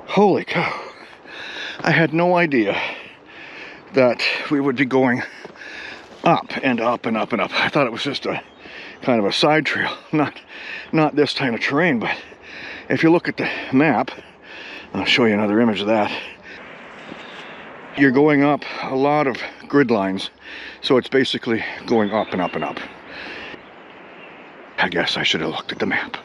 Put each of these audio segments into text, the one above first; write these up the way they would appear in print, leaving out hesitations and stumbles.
Holy cow. I had no idea that we would be going up and up and up and up. I thought it was just a kind of a side trail, not this kind of terrain. But if you look at the map, I'll show you another image of that. You're going up a lot of grid lines, so it's basically going up and up and up. I guess I should have looked at the map.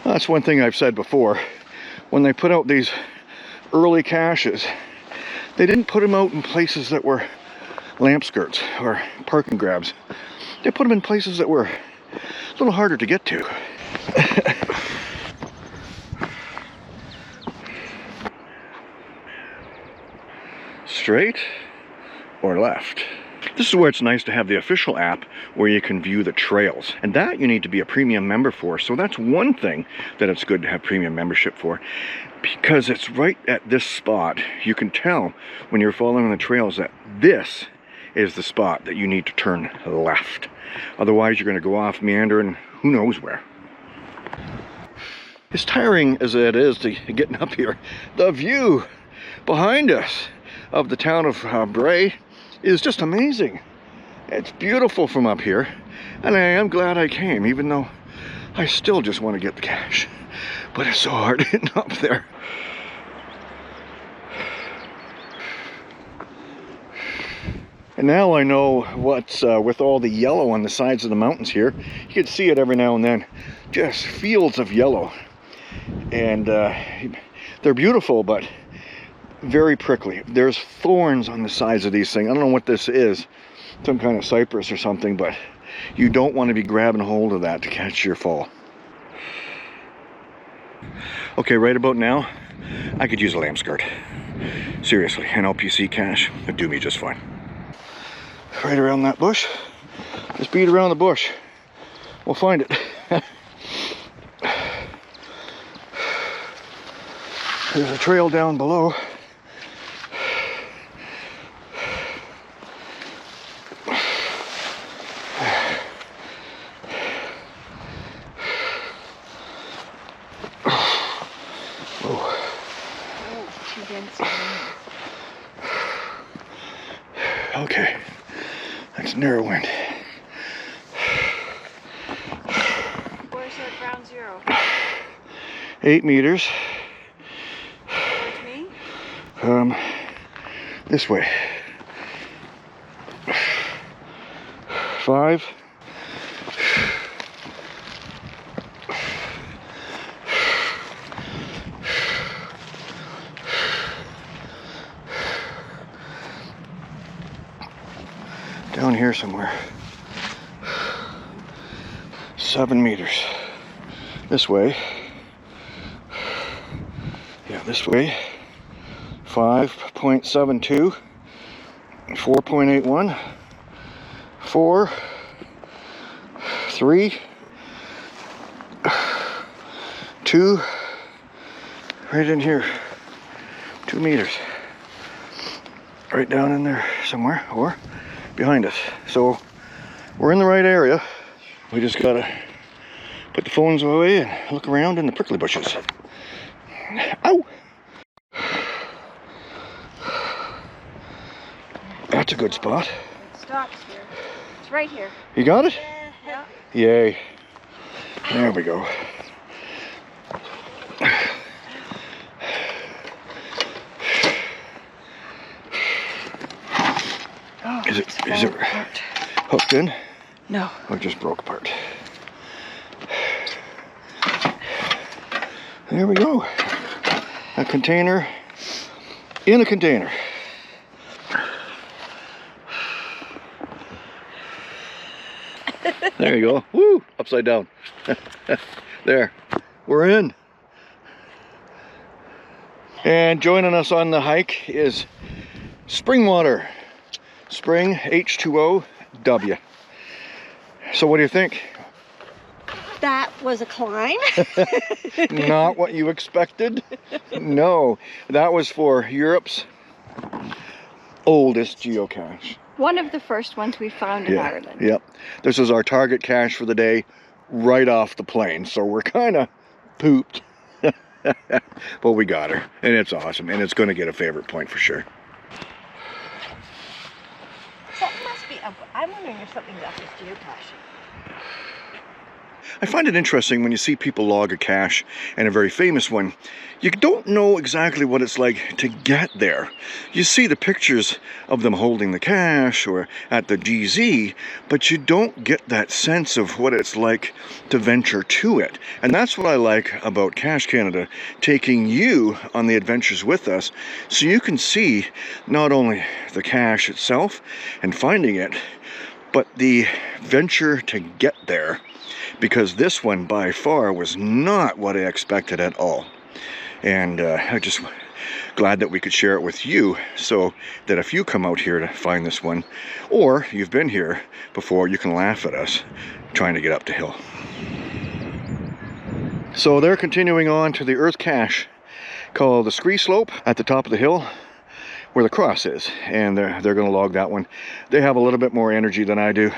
That's one thing I've said before. When they put out these early caches, they didn't put them out in places that were lamp skirts or parking grabs. They put them in places that were a little harder to get to. Straight or left? This is where it's nice to have the official app where you can view the trails. And that you need to be a premium member for. So that's one thing that it's good to have premium membership for. Because it's right at this spot. You can tell when you're following the trails that this is the spot that you need to turn left. Otherwise you're going to go off meandering who knows where. As tiring as it is to getting up here, the view behind us of the town of Bray is just amazing. It's beautiful from up here, and I am glad I came, even though I still just want to get the cache. But it's so hard getting up there. And now I know what's with all the yellow on the sides of the mountains here. You can see it every now and then. Just fields of yellow. And they're beautiful, but very prickly. There's thorns on the sides of these things. I don't know what this is. Some kind of cypress or something, but you don't want to be grabbing hold of that to catch your fall. Okay, right about now, I could use a lamp skirt. Seriously, an LPC cache would do me just fine. Right around that bush. Just beat around the bush. We'll find it. There's a trail down below. Okay, that's narrowing. Where's that ground zero? 8 meters. Towards me? This way. 5. Down here somewhere. 7 meters. This way. Yeah, this way. 5.72. 4.81. 4. 3. 2. Right in here. 2 meters. Right down in there somewhere, or behind us. So we're in the right area. We just gotta put the phones away and look around in the prickly bushes. Ow! That's a good spot. It stops here. It's right here. You got it? Yeah. Yay. There we go. Oh, Is it hooked in? No. Or it just broke apart? There we go. A container in a container. There you go. Woo! Upside down. There. We're in. And joining us on the hike is spring water. Spring H2O W. So what do you think? That was a climb. Not what you expected? No, that was for Europe's oldest geocache. One of the first ones we found in Ireland. Yep. This is our target cache for the day, right off the plane. So we're kind of pooped. But we got her, and it's awesome, and it's going to get a favorite point for sure. Something must be up. I'm wondering if something's up with geocaching. I find it interesting when you see people log a cache, and a very famous one. You don't know exactly what it's like to get there. You see the pictures of them holding the cache or at the GZ, but you don't get that sense of what it's like to venture to it. And that's what I like about Cache Canada, taking you on the adventures with us, so you can see not only the cache itself and finding it, but the venture to get there. Because this one by far was not what I expected at all. And I'm just glad that we could share it with you, so that if you come out here to find this one, or you've been here before, you can laugh at us trying to get up the hill. So they're continuing on to the earth cache called the Scree Slope at the top of the hill where the cross is, and they're going to log that one. They have a little bit more energy than I do.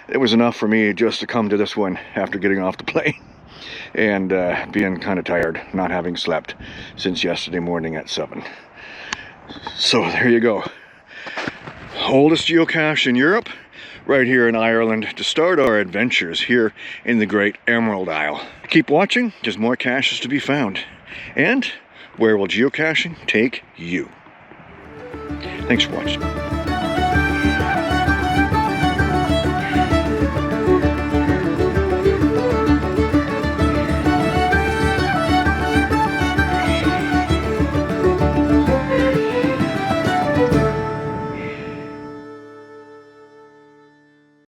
It was enough for me just to come to this one after getting off the plane and being kind of tired, not having slept since yesterday morning at 7. So there you go. Oldest geocache in Europe, right here in Ireland, to start our adventures here in the Great Emerald Isle. Keep watching, there's more caches to be found. And where will geocaching take you? Thanks for watching.